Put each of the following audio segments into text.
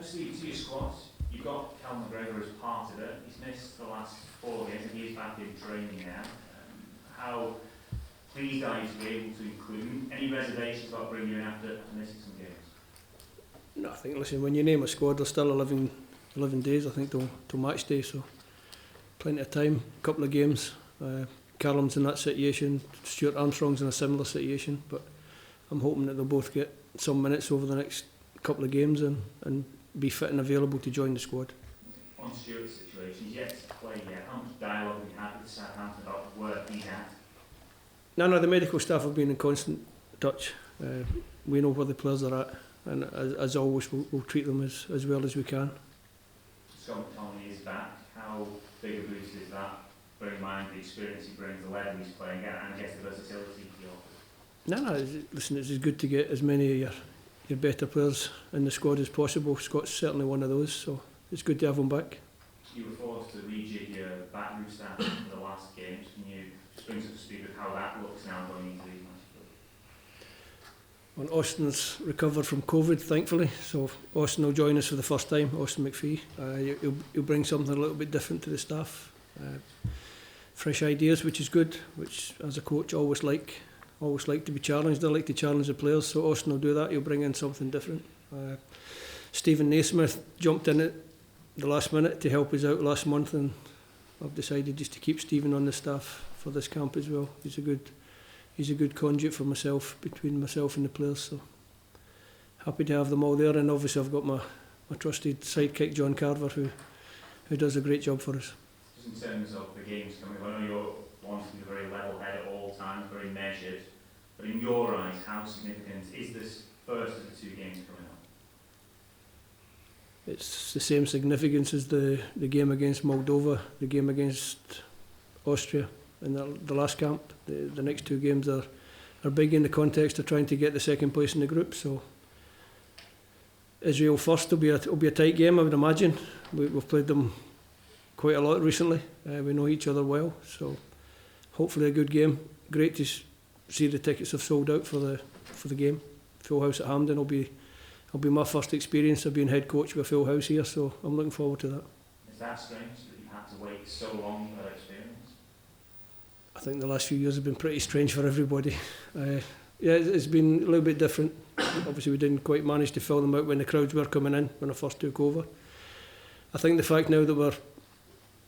Steve, to your squad, you've got Cal McGregor as part of it. He's missed the last 4 games and he is back in training now. How pleased are you to be able to include him? Any reservations about bringing you in after missing some games? No, I think, listen, when you name a squad, there's still 11 days, I think, till match day, so plenty of time, a couple of games. Callum's in that situation, Stuart Armstrong's in a similar situation, but I'm hoping that they'll both get some minutes over the next couple of games and be fit and available to join the squad. On Stuart's situation, he's yet to play yet. How much dialogue have you had with Southampton about where he's at? No, the medical staff have been in constant touch. We know where the players are at, and as always, we'll treat them as well as we can. Scott McTominay is back. How big a boost is that? Bear in mind the experience he brings, the level he's playing at, and I guess the versatility he offers. No, listen, it's good to get as many of your better players in the squad as possible. Scott's certainly one of those, so it's good to have him back. You were forced to rejig your backroom staff for the last games. Can you just bring us up to speed with how that looks now going into these matches? Well, Austin's recovered from COVID, thankfully, so Austin will join us for the first time, Austin McPhee. He'll bring something a little bit different to the staff. Fresh ideas, which is good, which as a coach I always like to be challenged. I like to challenge the players, so Austin will do that. He'll bring in something different. Stephen Naismith jumped in at the last minute to help us out last month, and I've decided just to keep Stephen on the staff for this camp as well. He's a good conduit for myself, between myself and the players, so happy to have them all there. And obviously I've got my trusted sidekick John Carver who does a great job for us. Just in terms of the games coming up, I know you're wanting to be very level head at all times, very measured, but in your eyes, how significant is this first of the 2 games coming up? It's the same significance as the game against Moldova, the game against Austria in the last camp. The next 2 games are big in the context of trying to get the second place in the group. So Israel first will be a tight game, I would imagine. We've played them quite a lot recently. We know each other well, so hopefully a good game. Great to see the tickets have sold out for the game. Full house at Hampden will be my first experience of being head coach with a full house here, so I'm looking forward to that. Is that strange that you had to wait so long for that experience? I think the last few years have been pretty strange for everybody. Yeah, it's been a little bit different. Obviously we didn't quite manage to fill them out when the crowds were coming in when I first took over. I think the fact now that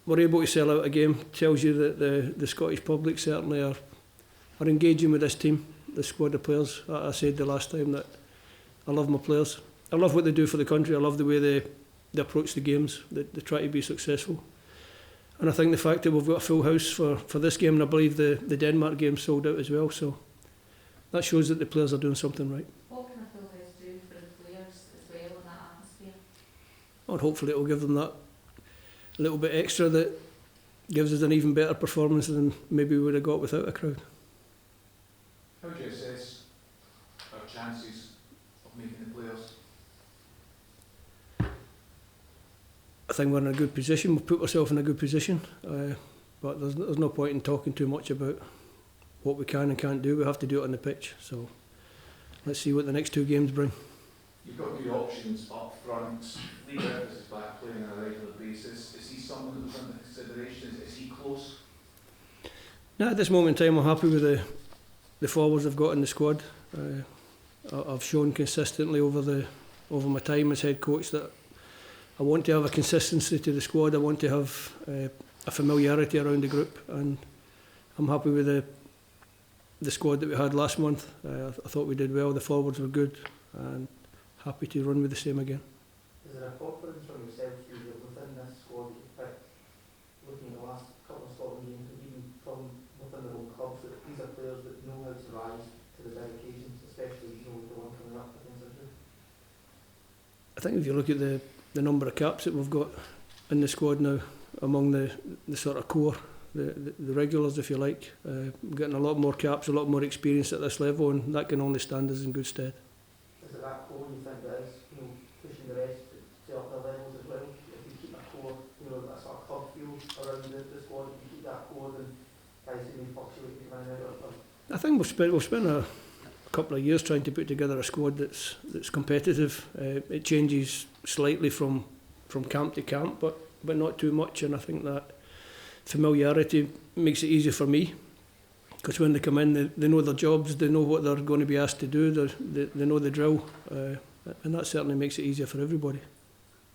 we're able to sell out a game tells you that the Scottish public certainly are engaging with this team, the squad of players. I said the last time that I love my players. I love what they do for the country. I love the way they approach the games. They try to be successful. And I think the fact that we've got a full house for this game, and I believe the Denmark game sold out as well, so that shows that the players are doing something right. What can a full house do for the players as well in that atmosphere? And hopefully it will give them that little bit extra that gives us an even better performance than maybe we would have got without a crowd. How do you assess our chances of making the playoffs? I think we're in a good position. We've put ourselves in a good position, but there's no point in talking too much about what we can and can't do. We have to do it on the pitch. So let's see what the next 2 games bring. You've got good options up front. Lee Griffiths is back playing on a regular basis. Is he someone that was under consideration? Is he close? Now, at this moment in time, I'm happy with the forwards I've got in the squad. I've shown consistently over my time as head coach that I want to have a consistency to the squad. I want to have a familiarity around the group, and I'm happy with the squad that we had last month. I thought we did well. The forwards were good, and happy to run with the same again. Is there a confidence from yourself within this squad that you picked, looking at the last couple of Scotland games, and even from within their own clubs, that these are players that know how to rise to the big occasions, especially with the one coming up against Israel? I think if you look at the number of caps that we've got in the squad now, among the sort of core, the regulars, if you like, we're getting a lot more caps, a lot more experience at this level, and that can only stand us in good stead. Is it that core you think that is, pushing the rest to up their levels as well? If you keep a core, that sort of club feel around the squad, if you keep that core, then guys who may fluctuate come in and out? I think we've spent a couple of years trying to put together a squad that's competitive. It changes slightly from camp to camp, but not too much, and I think that familiarity makes it easier for me, because when they come in, they know their jobs, they know what they're going to be asked to do, they know the drill, and that certainly makes it easier for everybody.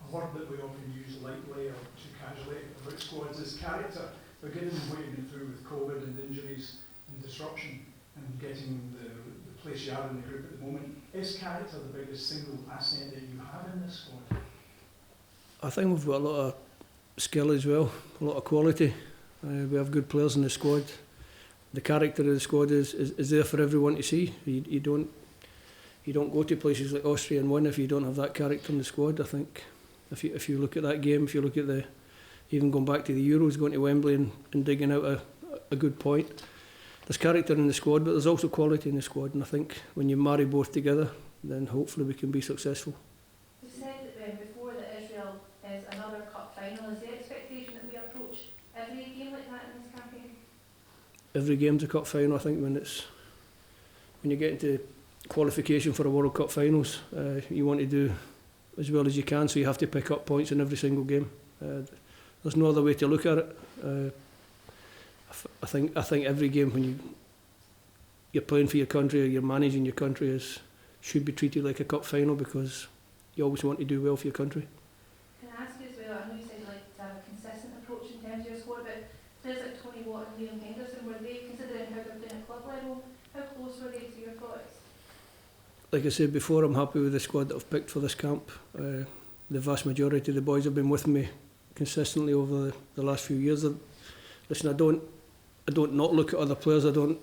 A word that we often use lightly or too casually about squads is character. But given what you've been through with COVID and injuries and disruption and getting the place you are in the group at the moment, is character the biggest single asset that you have in this squad? I think we've got a lot of skill as well, a lot of quality. We have good players in the squad. The character of the squad is there for everyone to see. You don't go to places like Austria and win if you don't have that character in the squad. I think if you look at that game, if you look at even going back to the Euros, going to Wembley and digging out a good point, there's character in the squad, but there's also quality in the squad, and I think when you marry both together, then hopefully we can be successful. You said before that Israel is another cup final. Is the expectation that we approach every game like that in this campaign? Every game's a cup final. I think when you get into qualification for a World Cup finals, you want to do as well as you can, so you have to pick up points in every single game. There's no other way to look at it. I think every game when you're playing for your country or you're managing your country should be treated like a cup final, because you always want to do well for your country. Can I ask you as well, I know you said you like to have a consistent approach in terms of your squad, but players like Tony Watt and Liam Henderson, were they, considering how they're doing at club level, how close were they to your thoughts? Like I said before, I'm happy with the squad that I've picked for this camp. The vast majority of the boys have been with me consistently over the last few years. Listen, I don't not look at other players. I don't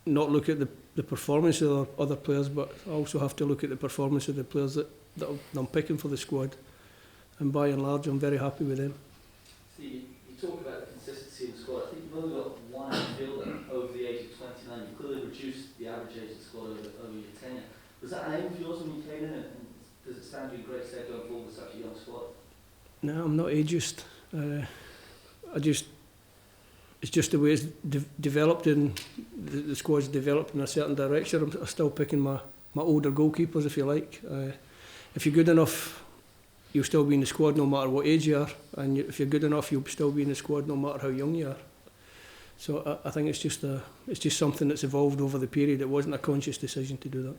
not look at the performance of other players, but I also have to look at the performance of the players that I'm picking for the squad. And by and large, I'm very happy with them. See, you talk about the consistency of the squad. I think you've only got one midfielder over the age of 29. You've clearly reduced the average age of the squad over your tenure. Was that an aim of yours when you came in, and does it stand you in great stead going forward with such a young squad? No, I'm not ageist. It's just the way it's developed, and the squad's developed in a certain direction. I'm still picking my older goalkeepers, if you like. If you're good enough, you'll still be in the squad no matter what age you are, and if you're good enough, you'll still be in the squad no matter how young you are. So I think it's just something that's evolved over the period. It wasn't a conscious decision to do that.